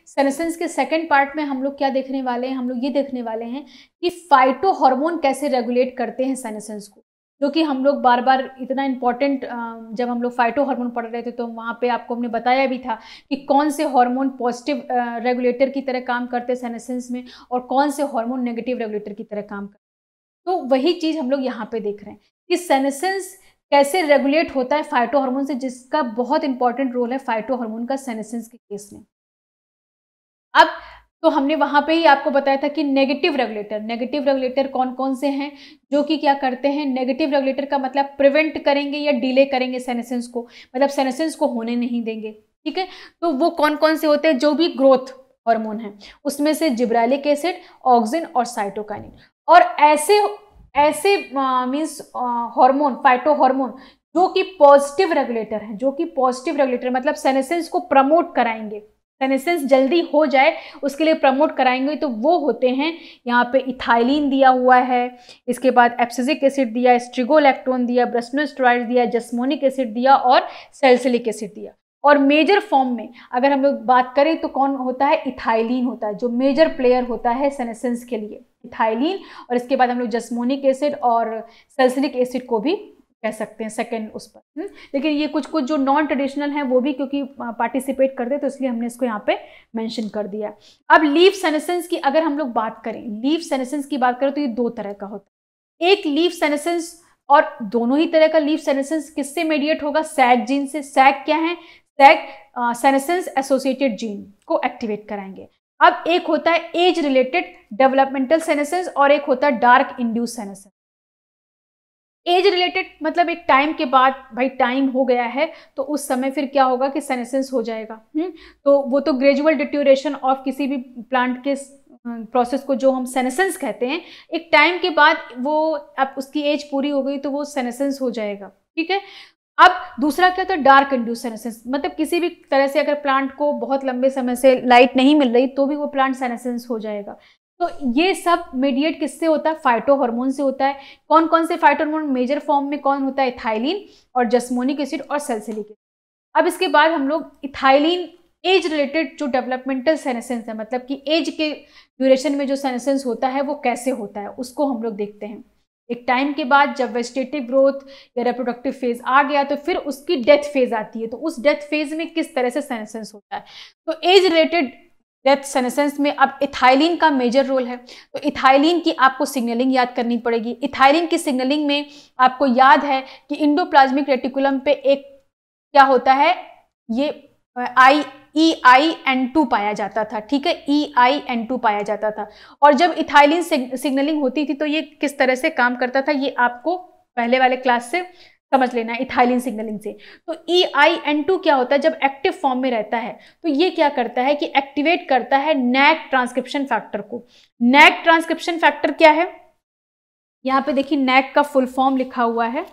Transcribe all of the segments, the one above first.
Senescence के second part में हम लोग क्या देखने वाले हैं, हम लोग ये देखने वाले हैं कि फाइटो हार्मोन कैसे रेगुलेट करते हैं सेनेसेंस को, जो कि हम लोग बार बार इतना इम्पोर्टेंट, जब हम लोग फाइटो हार्मोन पढ़ रहे थे तो वहाँ पे आपको हमने बताया भी था कि कौन से हार्मोन पॉजिटिव रेगुलेटर की तरह काम करते हैं सेनेसेंस में और कौन से हार्मोन नेगेटिव रेगुलेटर की तरह काम करते हैं। तो वही चीज़ हम लोग यहाँ पे देख रहे हैं कि सेनेसेंस कैसे रेगुलेट होता है फाइटो हार्मोन से, जिसका बहुत इंपॉर्टेंट रोल है फाइटो हार्मोन का सेनेसेंस के केस में। अब तो हमने वहां पे ही आपको बताया था कि नेगेटिव रेगुलेटर कौन कौन से हैं, जो कि क्या करते हैं, नेगेटिव रेगुलेटर का मतलब प्रिवेंट करेंगे या डिले करेंगे सेनेसेंस को, मतलब सेनेसेंस को होने नहीं देंगे। ठीक है, तो वो कौन कौन से होते हैं, जो भी ग्रोथ हार्मोन है उसमें से जिब्रेलिक एसिड, ऑक्सिन और साइटोकाइनिन। और ऐसे मीन्स हार्मोन, फाइटो हार्मोन जो कि पॉजिटिव रेगुलेटर मतलब सेनेसेंस को प्रमोट कराएंगे, सेनेसेंस जल्दी हो जाए उसके लिए प्रमोट कराएंगे, तो वो होते हैं यहाँ पे इथाइलिन दिया हुआ है, इसके बाद एब्सिसिक एसिड दिया, स्ट्रिगोलैक्टोन दिया, ब्रेसनोस्टेरॉइड दिया, जस्मोनिक एसिड दिया और सैलिसिलिक एसिड दिया। और मेजर फॉर्म में अगर हम लोग बात करें तो कौन होता है, इथाइलिन होता है, जो मेजर प्लेयर होता है सेनेसेंस के लिए, इथाइलिन। और इसके बाद हम लोग जस्मोनिक एसिड और सैलिसिलिक एसिड को भी कह सकते हैं सेकंड उस पर। लेकिन ये कुछ जो नॉन ट्रेडिशनल हैं वो भी क्योंकि पार्टिसिपेट करते हैं तो इसलिए हमने इसको यहाँ पे मेंशन कर दिया। अब लीफ सेनेसेंस की अगर हम लोग बात करें, लीफ सेनेसेंस की बात करें तो ये दो तरह का होता है। एक लीफ सेनेसेंस, और दोनों ही तरह का लीफ सेनेसेंस किससे मेडिएट होगा, सैग जीन से। सैग क्या है, सैग सेनेसेंस एसोसिएटेड जीन को एक्टिवेट कराएंगे। अब एक होता है एज रिलेटेड डेवलपमेंटल सेनेसेंस और एक होता है dark induce senescence. Age related मतलब एक टाइम के बाद, भाई टाइम हो गया है तो उस समय फिर क्या होगा कि सेनेसेंस हो जाएगा। तो वो तो ग्रेजुअल डिट्यूरेशन ऑफ किसी भी प्लांट के प्रोसेस को जो हम सेनेसेंस कहते हैं, एक टाइम के बाद वो अब उसकी एज पूरी हो गई तो वो सेनेसेंस हो जाएगा। ठीक है, अब दूसरा क्या होता है, डार्क इंड्यूस सेनेसेंस, मतलब किसी भी तरह से अगर प्लांट को बहुत लंबे समय से लाइट नहीं मिल रही तो भी वो प्लांट सेनेसेंस हो जाएगा। तो ये सब मेडिएट किससे होता है, फाइटो हार्मोन से होता है। कौन कौन से फाइटो हार्मोन मेजर फॉर्म में कौन होता है, इथाइलिन और जस्मोनिक एसिड और सैलिसिलिक एसिड। अब इसके बाद हम लोग इथाइलिन एज रिलेटेड जो डेवलपमेंटल सेनेसेंस है, मतलब कि एज के ड्यूरेशन में जो सेनेसेंस होता है वो कैसे होता है उसको हम लोग देखते हैं। एक टाइम के बाद जब वेजिटेटिव ग्रोथ या रिप्रोडक्टिव फेज आ गया तो फिर उसकी डेथ फेज आती है, तो उस डेथ फेज में किस तरह से सेनेसेंस होता है। तो एज रिलेटेड डेथ सेनेसेंस में अब इथाइलिन का मेजर रोल है। तो इथाइलिन की आपको सिग्नलिंग याद करनी पड़ेगी। इथाइलिन की सिग्नलिंग में आपको याद है कि इंडोप्लाज्मिक रेटिकुलम पे एक क्या होता है, ये EIN2 पाया जाता था। ठीक है, EIN2 पाया जाता था। और जब इथाइलिन सिग्नलिंग होती थी तो ये किस तरह से काम करता था, ये आपको पहले वाले क्लास से समझ लेना है इथाइलिन सिग्नलिंग से। तो EIN2 क्या होता है, जब एक्टिव फॉर्म में रहता है तो ये क्या करता है कि एक्टिवेट करता है नैक ट्रांसक्रिप्शन फैक्टर को। नैक ट्रांसक्रिप्शन फैक्टर क्या है, यहां पे देखिए नैक का फुल फॉर्म लिखा हुआ है।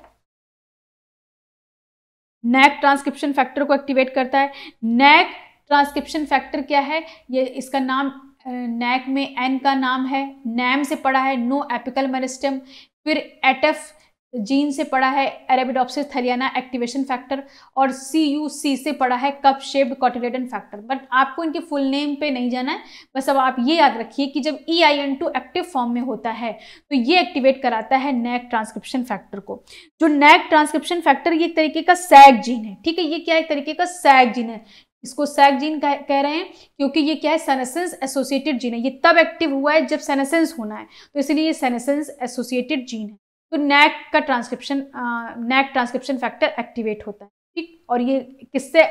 नैक ट्रांसक्रिप्शन फैक्टर को एक्टिवेट करता है। नैक ट्रांसक्रिप्शन फैक्टर क्या है, ये इसका नाम नैक में एन का नाम है, नैम से पढ़ा है नो एपिकल मेरिस्टेम, फिर एटफ जीन से पढ़ा है अरेबिडोप्सिस थैलियाना एक्टिवेशन फैक्टर, और CUC से पढ़ा है cup shaped cotyledon factor. But आपको इनके फुल नेम पे नहीं जाना है, बस अब आप ये याद रखिए कि जब EIN2 एक्टिव फॉर्म में होता है तो ये एक्टिवेट कराता है नैक ट्रांसक्रिप्शन फैक्टर को। जो नैक ट्रांसक्रिप्शन फैक्टर ये एक तरीके का सैग जीन है। ठीक है, ये क्या एक तरीके का सैग जीन है, इसको सैग जीन कह रहे हैं क्योंकि ये क्या है, सेनेसेंस एसोसिएटेड जीन है। ये तब एक्टिव हुआ है जब सेनेसेंस होना है, तो इसलिए ये सेनेसेंस एसोसिएटेड जीन है। तो नैक ट्रांसक्रिप्शन फैक्टर एक्टिवेट होता है। ठीक, और ये किससे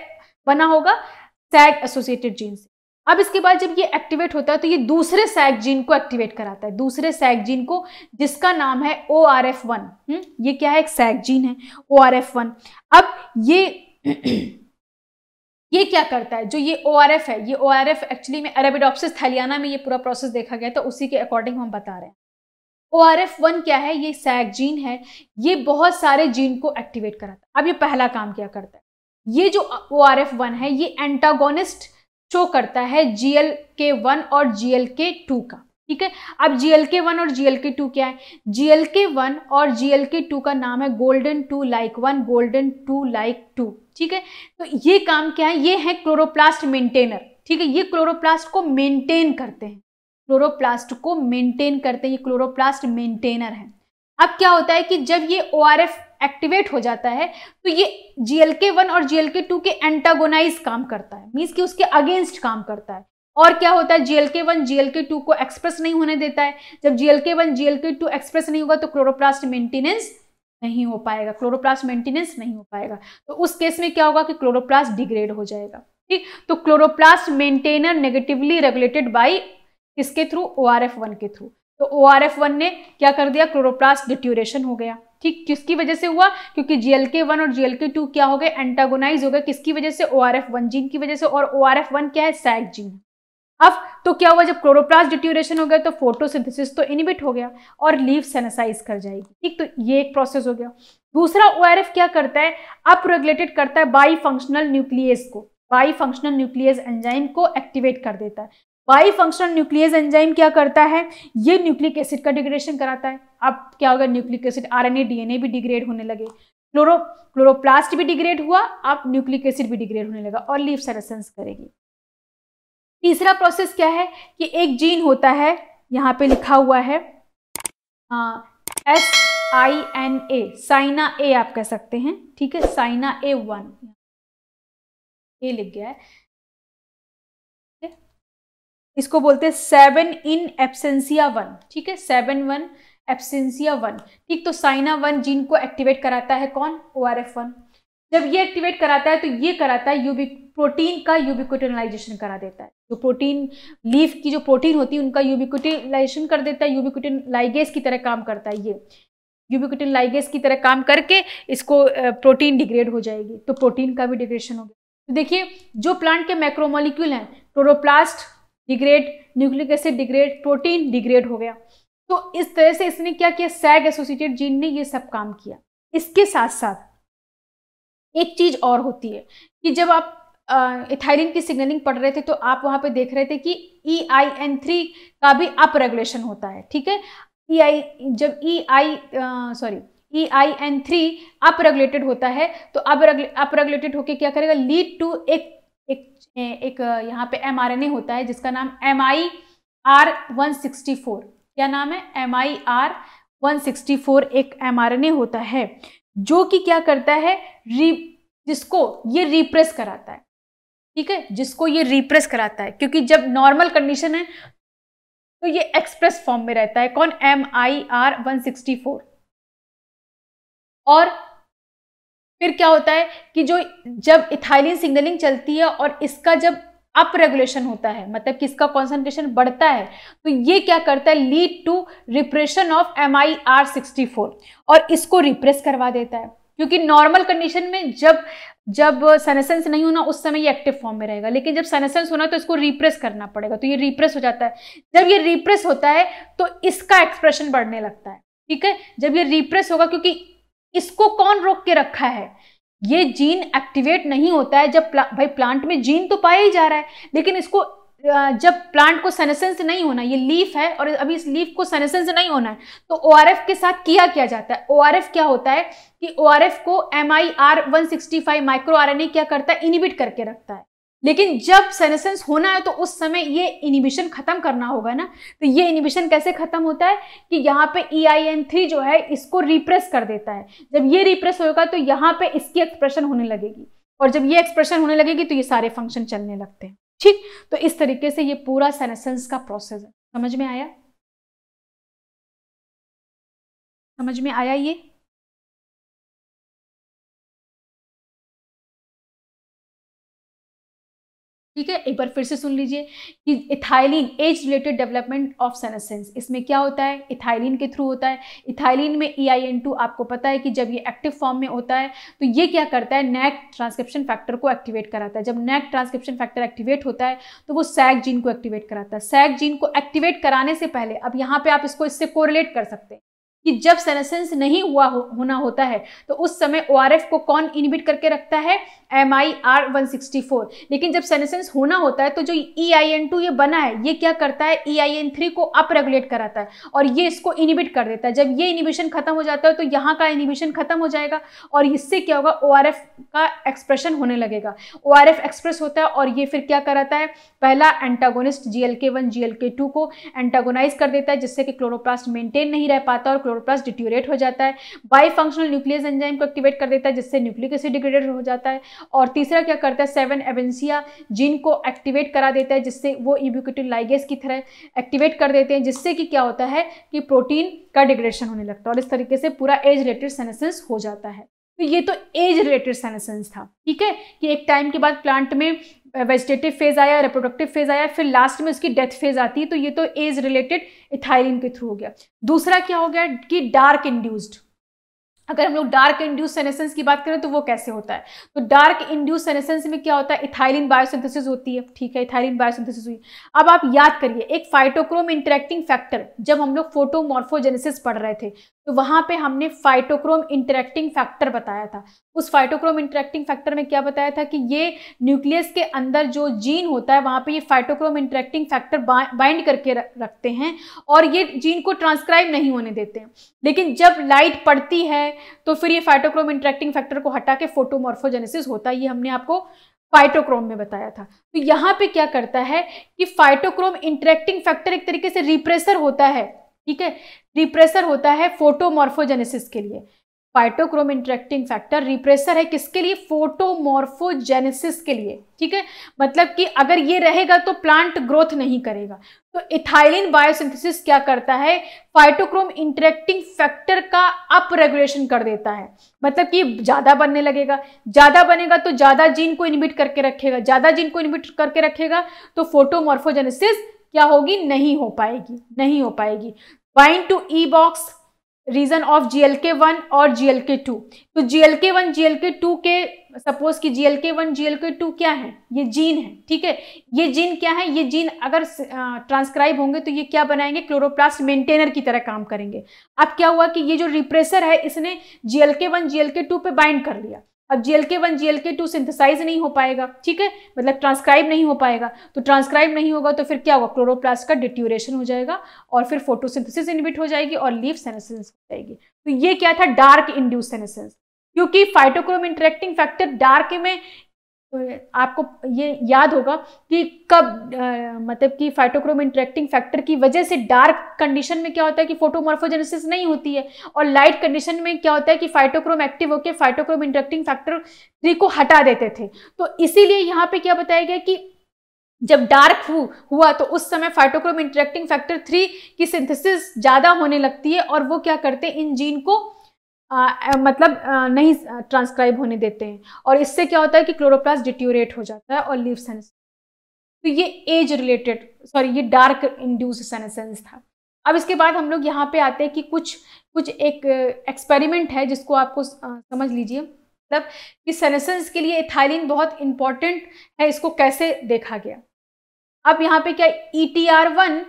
बना होगा, सैग एसोसिएटेड जीन से। अब इसके बाद जब ये एक्टिवेट होता है तो ये दूसरे सैग जीन को एक्टिवेट कराता है, दूसरे सैग जीन को जिसका नाम है ORF1। ये क्या है, एक सैग जीन है ORF1। अब ये क्या करता है, जो ये ORF है, ये ORF एक्चुअली में अरेबिडोप्सिस थैलियाना में ये पूरा प्रोसेस देखा गया तो उसी के अकॉर्डिंग हम बता रहे हैं। ORF1 क्या है, ये सैग जीन है, ये बहुत सारे जीन को एक्टिवेट कराता है। अब ये पहला काम क्या करता है, ये जो ORF1 है ये एंटागोनिस्ट शो करता है GLK1 और GLK2 का। ठीक है, अब GLK1 और GLK2 क्या है, GLK1 और GLK2 का नाम है गोल्डन 2 लाइक 1, गोल्डन 2 लाइक 2। ठीक है, तो ये काम क्या है, ये है क्लोरोप्लास्ट मेंटेनर। ठीक है, ये क्लोरोप्लास्ट को मेंटेन करते हैं, क्लोरोप्लास्ट को मेंटेन करते हैं, ये क्लोरोप्लास्ट मेंटेनर है। अब क्या होता है कि जब ये ORF एक्टिवेट हो जाता है तो ये GLK1 और GLK2 के एंटागोनाइज काम करता है, मींस कि उसके अगेंस्ट काम करता है। और क्या होता है, GLK1 GLK2 को एक्सप्रेस नहीं होने देता है। जब GLK1 GLK2 एक्सप्रेस नहीं होगा तो क्लोरोप्लास्ट मेंटेनेंस नहीं हो पाएगा, क्लोरोप्लास्ट मेंटेनेंस नहीं हो पाएगा। तो उस केस में क्या होगा कि क्लोरोप्लास्ट डिग्रेड हो जाएगा। ठीक, तो chloroplast maintainer negatively regulated by किसके थ्रू, ORF1 के थ्रू। तो ORF1 ने क्या कर दिया, क्लोरोप्लास्ट डिट्यूरेशन हो गया। ठीक, किसकी वजह से हुआ, क्योंकि GLK1 और GLK2 क्या हो गए, एंटागोनाइज हो गए, किसकी वजह से, ORF1 जीन की वजह से। और ORF1 क्या है, सैग जीन। अब तो क्या हुआ, जब क्लोरोप्लास्ट डिट्यूरेशन हो गया तो फोटोसिंथेसिस तो इनहिबिट हो गया और लीफ सेनेसाइज कर जाएगी। ठीक, तो ये एक प्रोसेस हो गया। दूसरा ORF क्या करता है, अप रेगुलेटेड करता है बाई फंक्शनल न्यूक्लियस को, बाई फंक्शनल न्यूक्लियस एंजाइम को एक्टिवेट कर देता है। बाई फंक्शनल न्यूक्लियस एंजाइम क्या करता है, ये न्यूक्लिक एसिड का डिग्रेडेशन कराता है। अब क्या होगा, न्यूक्लिक एसिड RNA DNA भी डिग्रेड होने लगे, क्लोरोप्लास्ट भी डिग्रेड हुआ, अब न्यूक्लिक एसिड भी डिग्रेड होने लगा और लीफ सेनेसेंस करेगी। तीसरा प्रोसेस क्या है कि एक जीन होता है, यहाँ पे लिखा हुआ है SINA, साइना ए आप कह सकते हैं। ठीक है, साइना A1 ये लिख गया है, इसको बोलते हैं 7 in absentia 1। ठीक है, 7 absentia 1। ठीक, तो साइना 1 जीन को एक्टिवेट कराता है कौन, ORF1। जब ये एक्टिवेट कराता है तो ये कराता है प्रोटीन का यूबिक्विटिनाइजेशन करा देता है। जो प्रोटीन, लीफ की जो प्रोटीन होती है उनका यूबिक्विटिनाइजेशन कर देता है, यूबिक्विटिन लाइगेज की तरह काम करता है। ये यूबिक्विटिन लाइगेज की तरह काम करके इसको प्रोटीन डिग्रेड हो जाएगी, तो प्रोटीन का भी डिग्रेडेशन हो गया। तो देखिए, जो प्लांट के मैक्रोमोलिक्यूल हैं, chloroplast degrade, nucleic acid degrade, protein degrade हो गया। तो इस तरह से इसने क्या किया, सैग एसोसिएटेड जीन ने ये सब काम किया। इसके साथ साथ एक चीज और होती है कि जब आप इथाइलिन की सिग्नलिंग पढ़ रहे थे तो आप वहां पे देख रहे थे कि EIN3 का भी अप रेगुलेशन होता है। ठीक है, जब EIN3 अप रेगुलेटेड होता है तो अप रेगुलेटेड होके क्या करेगा, लीड टू एक यहाँ पे mRNA होता है जिसका नाम MIR164। क्या नाम है, MIR164 एक mRNA होता है जो कि क्या करता है, जिसको ये रिप्रेस कराता है। ठीक है, जिसको ये रिप्रेस कराता है, क्योंकि जब नॉर्मल कंडीशन है तो ये एक्सप्रेस फॉर्म में रहता है। कौन, MIR164। और फिर क्या होता है कि जब इथाइलिन सिग्नलिंग चलती है और इसका जब अप रेगुलेशन होता है, मतलब कि इसका कॉन्सेंट्रेशन बढ़ता है, तो ये क्या करता है, lead to repression of MIR64 और इसको रिप्रेस करवा देता है। क्योंकि नॉर्मल कंडीशन में जब सेनेसेंस नहीं होना उस समय ये एक्टिव फॉर्म में रहेगा, लेकिन जब सेनेसेंस होना तो इसको रिप्रेस करना पड़ेगा, तो ये रिप्रेस हो जाता है। जब ये रिप्रेस होता है तो इसका एक्सप्रेशन बढ़ने लगता है। ठीक है, जब ये रिप्रेस होगा, क्योंकि इसको कौन रोक के रखा है, ये जीन एक्टिवेट नहीं होता है जब भाई प्लांट में जीन तो पाया ही जा रहा है, लेकिन इसको जब प्लांट को सेनेसेंस नहीं होना, ये लीफ है और अभी इस लीफ को सेनेसेंस नहीं होना है, तो ORF के साथ किया जाता है। ORF क्या होता है कि ORF को MIR165 माइक्रो RNA क्या करता है, इनिबिट करके रखता है। लेकिन जब सेनेसेंस होना है तो उस समय ये इनिबिशन खत्म करना होगा ना, तो ये इनिबिशन कैसे खत्म होता है कि यहाँ पे EIN3 जो है इसको रिप्रेस कर देता है। जब ये रिप्रेस होगा तो यहाँ पे इसकी एक्सप्रेशन होने लगेगी, और जब ये एक्सप्रेशन होने लगेगी तो ये सारे फंक्शन चलने लगते हैं। ठीक, तो इस तरीके से ये पूरा सेनेसेंस का प्रोसेस है। समझ में आया, समझ में आया ये? ठीक है, एक बार फिर से सुन लीजिए कि ethylene age related development of senescence, इसमें क्या होता है, इथाइलिन के थ्रू होता है। इथाइलिन में EIN2 आपको पता है कि जब ये एक्टिव फॉर्म में होता है तो ये क्या करता है, NAC ट्रांसक्रिप्शन फैक्टर को एक्टिवेट कराता है। जब NAC ट्रांसक्रिप्शन फैक्टर एक्टिवेट होता है तो वो सैग जीन को एक्टिवेट कराता है। सैग जीन को एक्टिवेट कराने से पहले, अब यहाँ पे आप इससे कोरिलेट कर सकते हैं कि जब सेनेसेंस नहीं होना होता है तो उस समय ORF को कौन इनहिबिट करके रखता है, MIR164। लेकिन जब सेनेसेंस होना होता है तो जो EIN2 ये बना है ये क्या करता है, EIN3 को अप रेगुलेट कराता है और ये इसको इनहिबिट कर देता है। जब ये इनहिबिशन खत्म हो जाता है तो यहाँ का इनहिबिशन खत्म हो जाएगा और इससे क्या होगा, ORF का एक्सप्रेशन होने लगेगा। ORF एक्सप्रेस होता है और ये फिर क्या कराता है, पहला एंटागोनिस्ट GLK1 GLK2 को एंटागोनाइज कर देता है जिससे कि क्लोरोप्लास्ट मेंटेन नहीं रह पाता और क्लोरोप्लास्ट डिट्यूरेट हो जाता है। बाईफंक्शनल न्यूक्लियस एंजाइम को एक्टिवेट कर देता है जिससे न्यूक्लिक एसिड डिग्रेडेड हो जाता है। और तीसरा क्या करता है, 7 एवेंसिया जीन को एक्टिवेट करा देता है जिससे वो यूबिक्विटिन लाइगेज की तरह एक्टिवेट कर देते हैं, जिससे कि क्या होता है कि प्रोटीन का डिग्रेडेशन होने लगता है और इस तरीके से पूरा एज रिलेटेड सेनेसेंस हो जाता है। तो ये तो एज रिलेटेड सेनेसेंस था, ठीक है, कि एक टाइम के बाद प्लांट में वेजिटेटिव फेज आया, रिप्रोडक्टिव फेज आया, फिर लास्ट में उसकी डेथ फेज आती है। तो ये तो एज रिलेटेड इथाइलिन के थ्रू हो गया। दूसरा क्या हो गया कि डार्क इंड्यूस्ड। अगर हम लोग डार्क इंड्यूस सेनेसेंस की बात करें तो वो कैसे होता है, तो डार्क इंड्यूस सेनेसेंस में क्या होता है, इथाइलिन बायोसिंथेसिस होती है, ठीक है, इथाइलिन बायोसिंथेसिस हुई। अब आप याद करिए एक फाइटोक्रोम इंटरेक्टिंग फैक्टर, जब हम लोग फोटोमॉर्फोजेनेसिस पढ़ रहे थे तो वहां पे हमने फाइटोक्रोम इंटरेक्टिंग फैक्टर बताया था। उस फाइटोक्रोम इंटरेक्टिंग फैक्टर में क्या बताया था कि ये न्यूक्लियस के अंदर जो जीन होता है वहां पे ये फाइटोक्रोम इंटरेक्टिंग फैक्टर बाइंड करके रखते हैं और ये जीन को ट्रांसक्राइब नहीं होने देते हैं। लेकिन जब लाइट पड़ती है तो फिर ये फाइटोक्रोम इंटरेक्टिंग फैक्टर को हटा के फोटोमॉर्फोजेनेसिस होता है, ये हमने आपको फाइटोक्रोम में बताया था। तो यहाँ पे क्या करता है कि फाइटोक्रोम इंटरेक्टिंग फैक्टर एक तरीके से रिप्रेसर होता है, ठीक है, रिप्रेसर होता है फोटोमॉर्फोजेनेसिस के लिए। फाइटोक्रोम इंटरेक्टिंग फैक्टर रिप्रेसर है किसके लिए, फोटोमॉर्फोजेनेसिस के लिए, ठीक है, मतलब कि अगर ये रहेगा तो प्लांट ग्रोथ नहीं करेगा। तो इथाइलिन बायोसिंथेसिस क्या करता है, फाइटोक्रोम इंटरेक्टिंग फैक्टर का अप रेगुलेशन कर देता है, मतलब कि ज्यादा बनने लगेगा, ज्यादा बनेगा तो ज्यादा जीन को इनहिबिट करके रखेगा, ज्यादा जीन को इनहिबिट करके रखेगा तो फोटोमॉर्फोजेनेसिस क्या होगी, नहीं हो पाएगी, नहीं हो पाएगी। Bind to E box region of GLK1 और GLK2। तो GLK1 GLK2 के सपोज कि GLK1 GLK2 क्या है, ये जीन है, ठीक है, ये जीन क्या है, ये जीन अगर ट्रांसक्राइब होंगे तो ये क्या बनाएंगे, क्लोरोप्लास्ट मेंटेनर की तरह काम करेंगे। अब क्या हुआ कि ये जो रिप्रेसर है इसने GLK1 GLK2 पे बाइंड कर लिया। अब GLK1 GLK2 सिंथेसाइज नहीं हो पाएगा, ठीक है, मतलब ट्रांसक्राइब नहीं हो पाएगा। तो ट्रांसक्राइब नहीं होगा तो फिर क्या होगा, क्लोरोप्लास्ट का डिट्यूरेशन हो जाएगा और फिर फोटोसिंथेसिस इनहिबिट हो जाएगी और लीफ सेनेसेंस हो जाएगी। तो ये क्या था, डार्क इंड्यूस सेनेसेंस, क्योंकि फाइटोक्रोम इंटरेक्टिंग फैक्टर डार्क में आपको ये याद होगा कि कब मतलब कि फाइटोक्रोम इंटरेक्टिंग फैक्टर की वजह से डार्क कंडीशन में क्या होता है कि फोटोमॉर्फोजेनेसिस नहीं होती है और लाइट कंडीशन में क्या होता है कि फाइटोक्रोम एक्टिव होकर फाइटोक्रोम इंटरेक्टिंग फैक्टर 3 को हटा देते थे। तो इसीलिए यहाँ पे क्या बताया गया कि जब डार्क हुआ तो उस समय फाइटोक्रोम इंटरेक्टिंग फैक्टर 3 की सिंथेसिस ज्यादा होने लगती है और वो क्या करते हैं, इन जीन को नहीं ट्रांसक्राइब होने देते हैं और इससे क्या होता है कि क्लोरोप्लास्ट डिट्यूरेट हो जाता है और लीफ सेनेसेंस। तो ये एज रिलेटेड ये डार्क इंड्यूस सेनेसेंस था। अब इसके बाद हम लोग यहाँ पे आते हैं कि कुछ एक एक्सपेरिमेंट है जिसको आपको समझ लीजिए, मतलब कि सेनेसेंस के लिए इथाइलिन बहुत इंपॉर्टेंट है, इसको कैसे देखा गया। अब यहाँ पे क्या, ETR1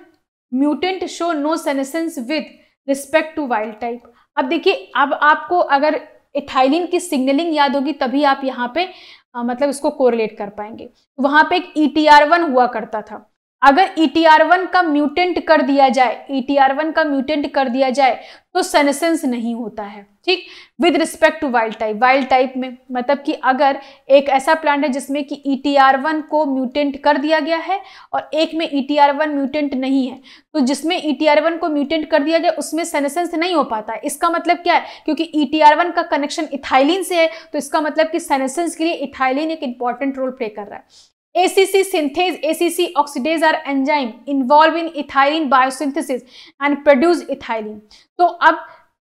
mutant show no senescence with respect to wild type. अब देखिए, अब आपको अगर इथाइलिन की सिग्नलिंग याद होगी तभी आप यहाँ पे मतलब इसको कोरिलेट कर पाएंगे। वहां पे एक ETR1 हुआ करता था, अगर ETR1 का म्यूटेंट कर दिया जाए, ETR1 का म्यूटेंट कर दिया जाए तो सेनेसेंस नहीं होता है, ठीक, with respect to wild type. Wild type में मतलब कि अगर एक ऐसा प्लांट है जिसमें कि ETR1 को म्यूटेंट कर दिया गया है और एक में ETR1 म्यूटेंट नहीं है, तो जिसमें ETR1 को म्यूटेंट कर दिया गया उसमें सेनेसेंस नहीं हो पाता है। इसका मतलब क्या है, क्योंकि ETR1 का कनेक्शन इथाइलिन से है तो इसका मतलब कि सेनेसेंस के लिए इथाइलिन एक इंपॉर्टेंट रोल प्ले कर रहा है। ACC synthase, ACC oxidase are enzyme involved in ethylene biosynthesis and produce ethylene। तो अब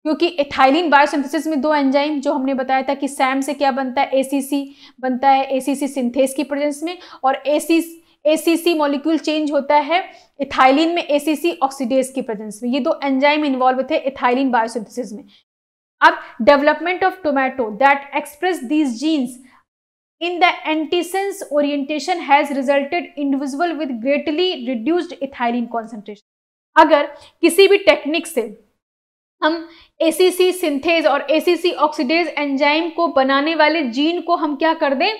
क्योंकि इथाइलिन बायोसिंथेसिस में 2 एंजाइम जो हमने बताया था कि सैम से क्या बनता है, ACC बनता है, ACC सिंथेस की प्रेजेंस में, और ACC मॉलिक्यूल चेंज होता है इथाइलिन में ACC ऑक्सीडेज की प्रेजेंस में। ये 2 एंजाइम इन्वॉल्व थे इथाइलिन बायोसिंथेसिस में। अब development of tomato that express these genes in the antisense orientation has resulted individual with greatly reduced ethylene concentration। अगर किसी भी टेक्निक से हम ACC सिंथेज और ACC ऑक्सीडेज एंजाइम को बनाने वाले जीन को हम क्या कर दें,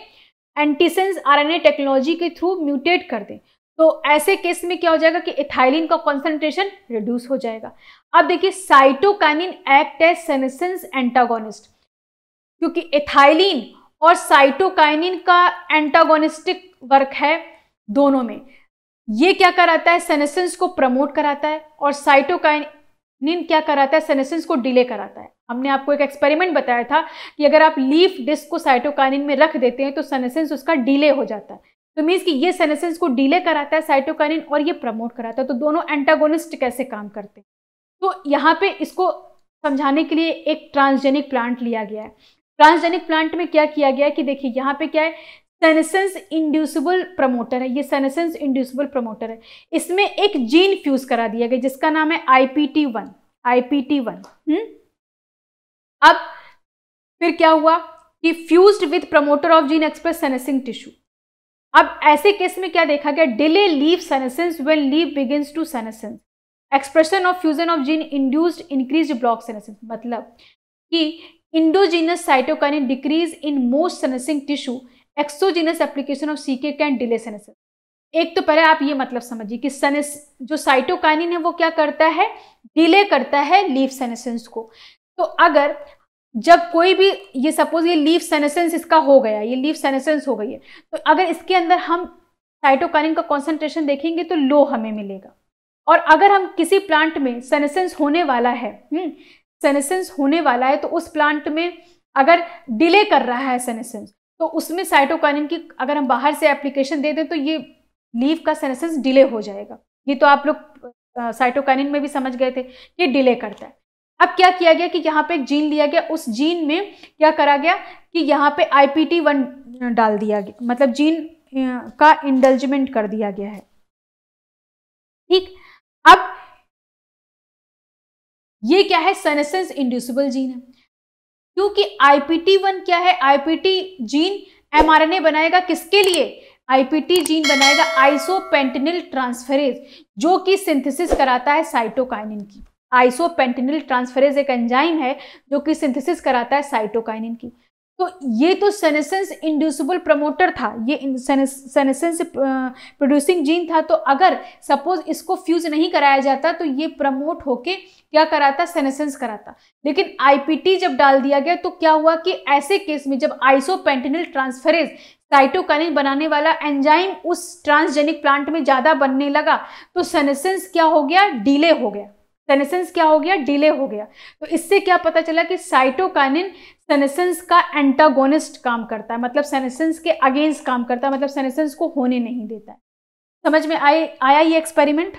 एंटीसेंस RNA टेक्नोलॉजी के थ्रू म्यूटेट कर दें, तो ऐसे केस में क्या हो जाएगा कि एथाइलिन का कॉन्सेंट्रेशन रिड्यूस हो जाएगा। अब देखिए cytokinin act as senescence antagonist, क्योंकि एथाइलिन और साइटोकाइनिन का एंटागोनिस्टिक वर्क है दोनों में। ये क्या कराता है, सेनेसेंस को प्रमोट कराता है, और साइटोकाइनिन क्या कराता है, सेनेसेंस को डिले कराता है। हमने आपको एक एक्सपेरिमेंट बताया था कि अगर आप लीफ डिस्क को साइटोकाइनिन में रख देते हैं तो सेनेसेंस उसका डिले हो जाता है, तो मीन्स कि ये सेनेसेंस को डिले कराता है साइटोकाइनिन और ये प्रमोट कराता है। तो दोनों एंटागोनिस्ट कैसे काम करते हैं, तो यहाँ पे इसको समझाने के लिए एक ट्रांसजेनिक प्लांट लिया गया है। ट्रांसजेनिक प्लांट में क्या किया गया है कि देखिए यहाँ पे क्या है, सेनेसेंस इंड्यूसिबल प्रमोटर है, ये सेनेसेंस इंड्यूसिबल प्रमोटर है, इसमें एक जीन फ्यूज करा दिया गया जिसका नाम है IPT1। अब फिर क्या हुआ कि fused with promoter of gene express senescing tissue. अब ऐसे केस में क्या देखा गया, delay leaf senescence when leaf begins to senescence, expression of fusion of gene induced increased block senescence, मतलब कि endogenous cytokinin decrease in most senescing tissue, exogenous application of CK can delay senescence. एक तो पहले आप ये मतलब समझिए कि जो साइटोकाइनिन है वो क्या करता है, डिले करता है लीफ सेनेसेंस को। तो अगर जब कोई भी, ये सपोज ये लीफ सेनेसेंस इसका हो गया, ये लीफ सेनेसेंस हो गई है, तो अगर इसके अंदर हम साइटोकाइनिन का कॉन्सेंट्रेशन देखेंगे तो लो हमें मिलेगा। और अगर हम किसी प्लांट में सेनेसेंस होने वाला है, सेनेसेंस होने वाला है, तो उस प्लांट में अगर डिले कर रहा है सेनेसेंस, तो उसमें साइटोकाइनिन की अगर हम बाहर से एप्लीकेशन दे दें तो ये लीफ का सेनेसेंस डिले हो जाएगा। ये तो आप लोग साइटोकाइनिन में भी समझ गए थे कि डिले करता है। अब क्या किया गया कि यहाँ पे एक जीन लिया गया, उस जीन में क्या करा गया कि यहाँ पे IPT1 डाल दिया गया, मतलब जीन का इंडल्जमेंट कर दिया गया है। ठीक, अब ये क्या है, सेनेसेंस इंड्यूसिबल जीन है, क्योंकि IPT1 क्या है, IPT जीन mRNA बनाएगा किसके लिए, IPT जीन बनाएगा आइसोपेंटेनिल ट्रांसफेरेज, जो कि सिंथेसिस कराता है साइटोकाइनिन की। आइसोपेंटेनिल ट्रांसफेरेज एक एंजाइम है जो कि सिंथेसिस कराता है साइटोकाइनिन की। तो ये तो सेनेसेंस इंड्यूसिबल प्रमोटर था, ये सेनेसेंस प्रोड्यूसिंग जीन था। तो अगर सपोज इसको फ्यूज नहीं कराया जाता तो ये प्रमोट होके क्या कराता, सेनेसेंस कराता। लेकिन IPT जब डाल दिया गया तो क्या हुआ कि ऐसे केस में जब आइसोपेंटेनिल ट्रांसफेरेज साइटोकाइनिन बनाने वाला एंजाइम उस ट्रांसजेनिक प्लांट में ज्यादा बनने लगा, तो सेनेसेंस क्या हो गया, डिले हो गया। सेनेसेंस क्या हो गया, डिले हो गया। तो इससे क्या पता चला कि साइटोकाइनिन सेनेसेंस का एंटागोनिस्ट काम करता है, मतलब सेनेसेंस के अगेंस्ट काम करता है, मतलब सेनेसेंस को होने नहीं देता है। समझ में आया ये एक्सपेरिमेंट?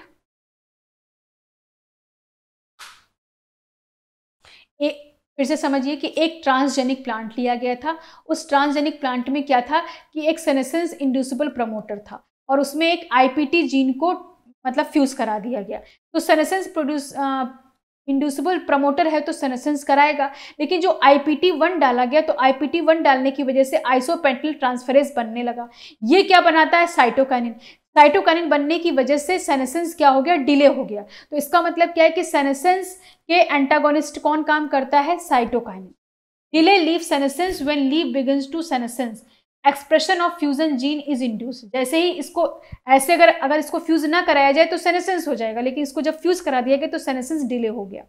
फिर से समझिए कि एक ट्रांसजेनिक प्लांट लिया गया था, उस ट्रांसजेनिक प्लांट में क्या था कि एक सेनेसेंस इंड्यूसिबल प्रमोटर था और उसमें एक IPT जीन को मतलब फ्यूज करा दिया गया। तो सेनेसेंस इंड्यूसिबल प्रमोटर है तो सेनेसेंस कराएगा, लेकिन जो IPT1 डाला गया तो IPT1 डालने की वजह से आइसोपेंटेनिल ट्रांसफेरेज बनने लगा। ये क्या बनाता है, साइटोकाइनिन। साइटोकाइनिन बनने की वजह से सेनेसेंस क्या हो गया, डिले हो गया। तो इसका मतलब क्या है कि सेनेसेंस के एंटागोनिस्ट कौन काम करता है, cytokinin. Delay leaf senescence when leaf begins to senescence, expression of fusion gene is induce. जैसे ही इसको ऐसे अगर इसको फ्यूज ना कराया जाए तो सेनेसेंस हो जाएगा, लेकिन इसको जब फ्यूज करा दिया गया तो सेनेसेंस डिले हो गया।